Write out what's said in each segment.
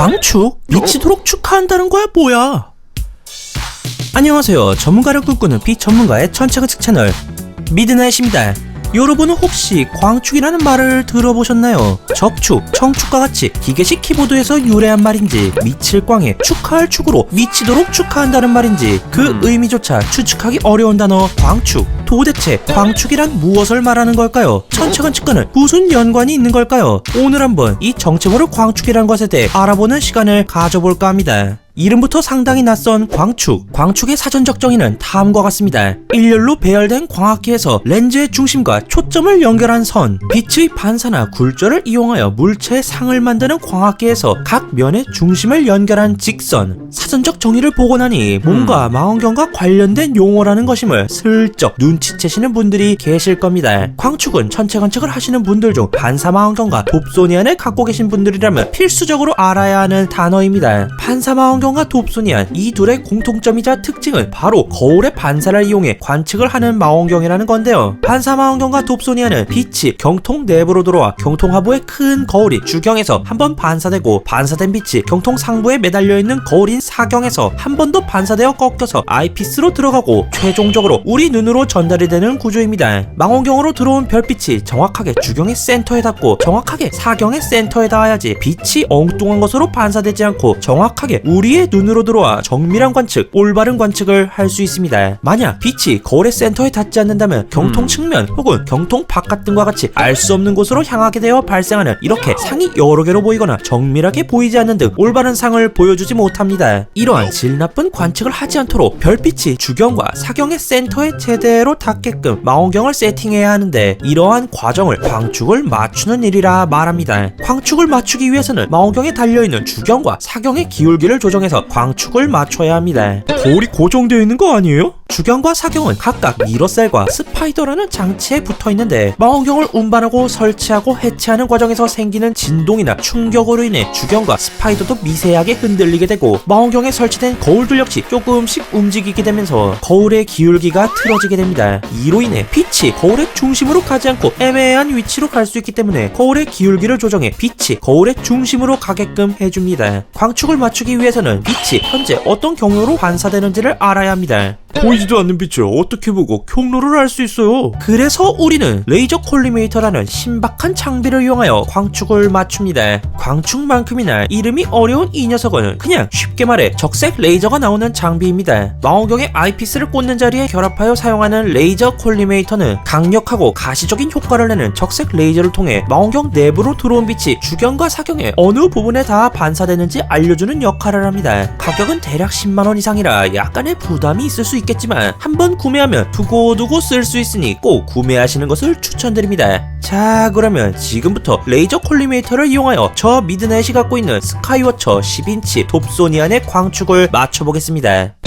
광축? 미치도록 축하한다는 거야 뭐야? 안녕하세요. 전문가를 꿈꾸는 비전문가의 천차근측 채널 미드나잇입니다. 여러분은 혹시 광축이라는 말을 들어보셨나요? 적축, 청축과 같이 기계식 키보드에서 유래한 말인지, 미칠 광에 축하할 축으로 미치도록 축하한다는 말인지, 그 의미조차 추측하기 어려운 단어 광축. 도대체 광축이란 무엇을 말하는 걸까요? 천차근측과는 무슨 연관이 있는 걸까요? 오늘 한번 이 정체모를 광축이란 것에 대해 알아보는 시간을 가져볼까 합니다. 이름부터 상당히 낯선 광축. 광축의 사전적 정의는 다음과 같습니다. 일렬로 배열된 광학기에서 렌즈의 중심과 초점을 연결한 선, 빛의 반사나 굴절을 이용하여 물체의 상을 만드는 광학기에서 각 면의 중심을 연결한 직선. 사전적 정의를 보고 나니 뭔가 망원경과 관련된 용어라는 것임을 슬쩍 눈치채시는 분들이 계실 겁니다. 광축은 천체관측을 하시는 분들 중 반사망원경과 돕소니안을 갖고 계신 분들이라면 필수적으로 알아야 하는 단어입니다. 반사망원경과 돕소니안, 이 둘의 공통점이자 특징은 바로 거울의 반사를 이용해 관측을 하는 망원경이라는 건데요. 반사망원경과 돕소니안은 빛이 경통 내부로 들어와 경통 하부의 큰 거울이 주경에서 한번 반사되고, 반사된 빛이 경통 상부에 매달려 있는 거울인 사경에서 한 번 더 반사되어 꺾여서 아이피스로 들어가고 최종적으로 우리 눈으로 전달이 되는 구조입니다. 망원경으로 들어온 별빛이 정확하게 주경의 센터에 닿고 정확하게 사경의 센터에 닿아야지 빛이 엉뚱한 것으로 반사되지 않고 정확하게 우리의 눈으로 들어와 정밀한 관측, 올바른 관측을 할 수 있습니다. 만약 빛이 거울의 센터에 닿지 않는다면 경통 측면 혹은 경통 바깥 등과 같이 알 수 없는 곳으로 향하게 되어 발생하는, 이렇게 상이 여러 개로 보이거나 정밀하게 보이지 않는 등 올바른 상을 보여주지 못합니다. 이러한 질 나쁜 관측을 하지 않도록 별빛이 주경과 사경의 센터에 제대로 닿게끔 망원경을 세팅해야 하는데, 이러한 과정을 광축을 맞추는 일이라 말합니다. 광축을 맞추기 위해서는 망원경에 달려있는 주경과 사경의 기울기를 조정해서 광축을 맞춰야 합니다. 거울이 고정되어 있는 거 아니에요? 주경과 사경은 각각 미러셀과 스파이더라는 장치에 붙어있는데, 망원경을 운반하고 설치하고 해체하는 과정에서 생기는 진동이나 충격으로 인해 주경과 스파이더도 미세하게 흔들리게 되고, 망원경에 설치된 거울들 역시 조금씩 움직이게 되면서 거울의 기울기가 틀어지게 됩니다. 이로 인해 빛이 거울의 중심으로 가지 않고 애매한 위치로 갈 수 있기 때문에 거울의 기울기를 조정해 빛이 거울의 중심으로 가게끔 해줍니다. 광축을 맞추기 위해서는 빛이 현재 어떤 경로로 반사되는지를 알아야 합니다. 보이지도 않는 빛을 어떻게 보고 경로를 알 수 있어요? 그래서 우리는 레이저 콜리메이터라는 신박한 장비를 이용하여 광축을 맞춥니다. 광축만큼이나 이름이 어려운 이 녀석은 그냥 쉽게 말해 적색 레이저가 나오는 장비입니다. 망원경에 아이피스를 꽂는 자리에 결합하여 사용하는 레이저 콜리메이터는 강력하고 가시적인 효과를 내는 적색 레이저를 통해 망원경 내부로 들어온 빛이 주경과 사경의 어느 부분에 다 반사되는지 알려주는 역할을 합니다. 가격은 대략 10만원 이상이라 약간의 부담이 있을 수 있겠지만 한번 구매하면 두고두고 쓸 수 있으니 꼭 구매하시는 것을 추천드립니다. 자, 그러면 지금부터 레이저 콜리메이터를 이용하여 저 미드나잇이 갖고 있는 스카이워처 10인치 돕소니안의 광축을 맞춰보겠습니다.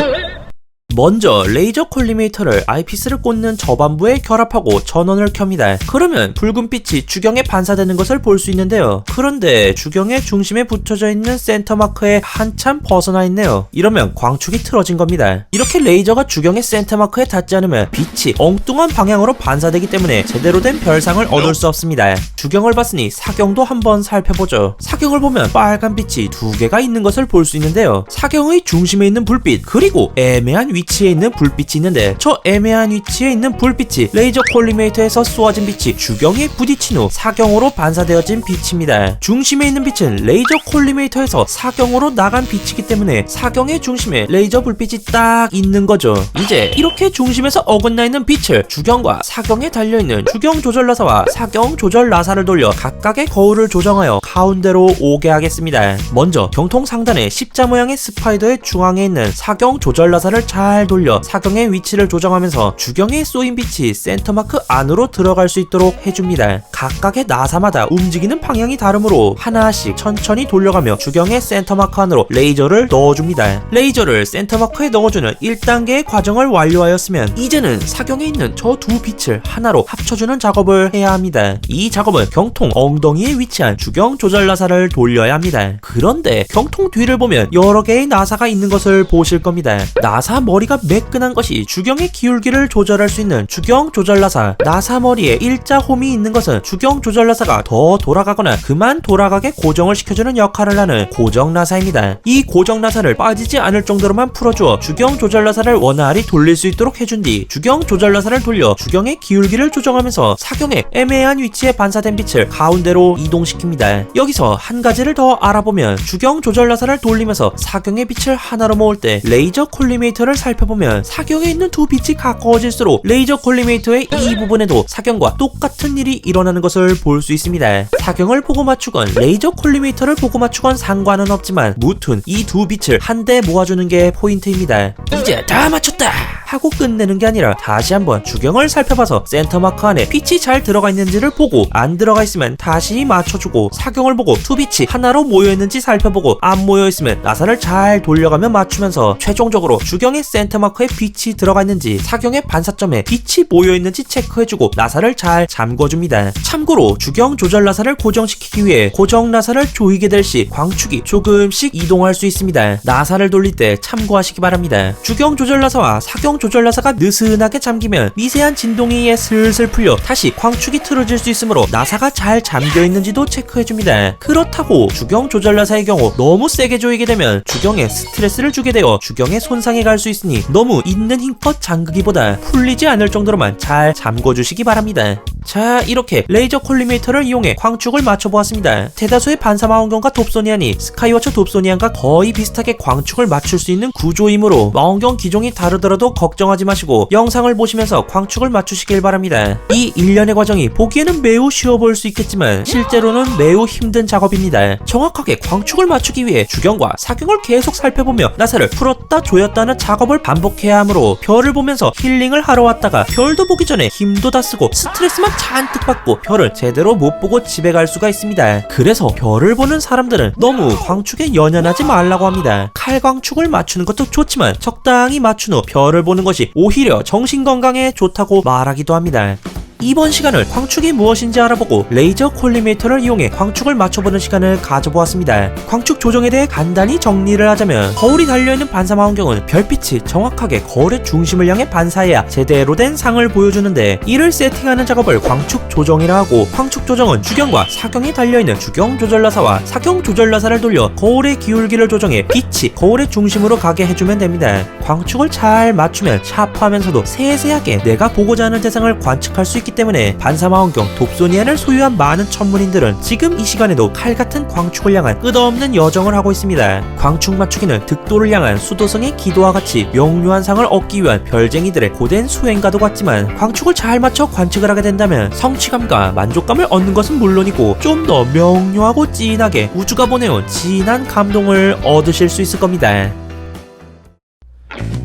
먼저 레이저 콜리메이터를 아이피스를 꽂는 저반부에 결합하고 전원을 켭니다. 그러면 붉은 빛이 주경에 반사되는 것을 볼 수 있는데요. 그런데 주경의 중심에 붙여져 있는 센터 마크에 한참 벗어나 있네요. 이러면 광축이 틀어진 겁니다. 이렇게 레이저가 주경의 센터 마크에 닿지 않으면 빛이 엉뚱한 방향으로 반사되기 때문에 제대로 된 별상을 얻을 수 없습니다. 주경을 봤으니 사경도 한번 살펴보죠. 사경을 보면 빨간 빛이 두 개가 있는 것을 볼 수 있는데요. 사경의 중심에 있는 불빛, 그리고 애매한 위치에 있는 불빛이 있는데, 저 애매한 위치에 있는 불빛이 레이저 콜리메이터에서 쏘아진 빛이 주경에 부딪힌 후 사경으로 반사되어진 빛입니다. 중심에 있는 빛은 레이저 콜리메이터에서 사경으로 나간 빛이기 때문에 사경의 중심에 레이저 불빛이 딱 있는 거죠. 이제 이렇게 중심에서 어긋나 있는 빛을 주경과 사경에 달려있는 주경 조절 나사와 사경 조절 나사를 돌려 각각의 거울을 조정하여 가운데로 오게 하겠습니다. 먼저 경통 상단에 십자 모양의 스파이더의 중앙에 있는 사경 조절 나사를 잘 돌려 사경의 위치를 조정하면서 주경에 쏘인 빛이 센터마크 안으로 들어갈 수 있도록 해줍니다. 각각의 나사마다 움직이는 방향이 다르므로 하나씩 천천히 돌려가며 주경의 센터마크 안으로 레이저를 넣어줍니다. 레이저를 센터마크에 넣어주는 1단계의 과정을 완료하였으면 이제는 사경에 있는 저 두 빛을 하나로 합쳐주는 작업을 해야 합니다. 이 작업은 경통 엉덩이에 위치한 주경 조절 나사를 돌려야 합니다. 그런데 경통 뒤를 보면 여러 개의 나사가 있는 것을 보실 겁니다. 나사 머리 머리가 매끈한 것이 주경의 기울기를 조절할 수 있는 주경 조절 나사. 나사 머리에 일자 홈이 있는 것은 주경 조절 나사가 더 돌아가거나 그만 돌아가게 고정을 시켜주는 역할을 하는 고정 나사입니다. 이 고정 나사를 빠지지 않을 정도로만 풀어주어 주경 조절 나사를 원활히 돌릴 수 있도록 해준 뒤 주경 조절 나사를 돌려 주경의 기울기를 조정하면서 사경의 애매한 위치에 반사된 빛을 가운데로 이동시킵니다. 여기서 한 가지를 더 알아보면 주경 조절 나사를 돌리면서 사경의 빛을 하나로 모을 때 레이저 콜리메이터를 살펴보면 사경에 있는 두 빛이 가까워질수록 레이저 콜리메이터의 이 부분에도 사경과 똑같은 일이 일어나는 것을 볼 수 있습니다. 사경을 보고 맞추건 레이저 콜리메이터를 보고 맞추건 상관은 없지만 무튼 이 두 빛을 한데 모아주는 게 포인트입니다. 이제 다 맞췄다 하고 끝내는 게 아니라 다시 한번 주경을 살펴봐서 센터 마크 안에 빛이 잘 들어가 있는지를 보고 안 들어가 있으면 다시 맞춰주고 사경을 보고 두 빛이 하나로 모여있는지 살펴보고 안 모여있으면 나사를 잘 돌려가며 맞추면서 최종적으로 주경의 센터 마크에 빛이 들어가 있는지 사경의 반사점에 빛이 모여있는지 체크해주고 나사를 잘 잠궈줍니다. 참고로 주경 조절 나사를 고정시키기 위해 고정 나사를 조이게 될 시 광축이 조금씩 이동할 수 있습니다. 나사를 돌릴 때 참고하시기 바랍니다. 주경 조절 나사와 사경 조절 나사가 느슨하게 잠기면 미세한 진동에 의해 슬슬 풀려 다시 광축이 틀어질 수 있으므로 나사가 잘 잠겨있는지도 체크해줍니다. 그렇다고 주경 조절 나사의 경우 너무 세게 조이게 되면 주경에 스트레스를 주게 되어 주경에 손상이 갈 수 있으니 너무 있는 힘껏 잠그기보다 풀리지 않을 정도로만 잘 잠궈주시기 바랍니다. 자, 이렇게 레이저 콜리메이터를 이용해 광축을 맞춰보았습니다. 대다수의 반사망원경과 돕소니안이 스카이워처 돕소니안과 거의 비슷하게 광축을 맞출 수 있는 구조이므로 망원경 기종이 다르더라도 걱정하지 마시고 영상을 보시면서 광축을 맞추시길 바랍니다. 이 일련의 과정이 보기에는 매우 쉬워 보일 수 있겠지만 실제로는 매우 힘든 작업입니다. 정확하게 광축을 맞추기 위해 주경과 사경을 계속 살펴보며 나사를 풀었다 조였다 하는 작업을 반복해야 하므로 별을 보면서 힐링을 하러 왔다가 별도 보기 전에 힘도 다 쓰고 스트레스만 잔뜩 받고 별을 제대로 못 보고 집에 갈 수가 있습니다. 그래서 별을 보는 사람들은 너무 광축에 연연하지 말라고 합니다. 칼광축을 맞추는 것도 좋지만 적당히 맞춘 후 별을 보는 것이 오히려 정신건강에 좋다고 말하기도 합니다. 이번 시간을 광축이 무엇인지 알아보고 레이저 콜리메이터를 이용해 광축을 맞춰보는 시간을 가져보았습니다. 광축 조정에 대해 간단히 정리를 하자면 거울이 달려있는 반사망원경은 별빛이 정확하게 거울의 중심을 향해 반사해야 제대로 된 상을 보여주는데 이를 세팅하는 작업을 광축 조정이라 하고 광축 조정은 주경과 사경에 달려있는 주경 조절 나사와 사경 조절 나사를 돌려 거울의 기울기를 조정해 빛이 거울의 중심으로 가게 해주면 됩니다. 광축을 잘 맞추면 샤프하면서도 세세하게 내가 보고자 하는 대상을 관측할 수 있기 때문에 반사망원경 돕소니안을 소유한 많은 천문인들은 지금 이 시간에도 칼같은 광축을 향한 끝없는 여정을 하고 있습니다. 광축 맞추기는 득도를 향한 수도승의 기도와 같이 명료한 상을 얻기 위한 별쟁이들의 고된 수행과도 같지만 광축을 잘 맞춰 관측을 하게 된다면 성취감과 만족감을 얻는 것은 물론이고 좀 더 명료하고 진하게 우주가 보내온 진한 감동을 얻으실 수 있을 겁니다.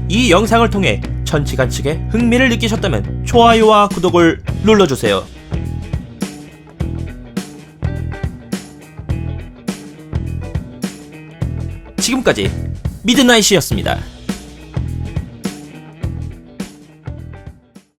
이 영상을 통해 천치관측에 흥미를 느끼셨다면 좋아요와 구독을 눌러주세요. 지금까지 미드나잇이었습니다.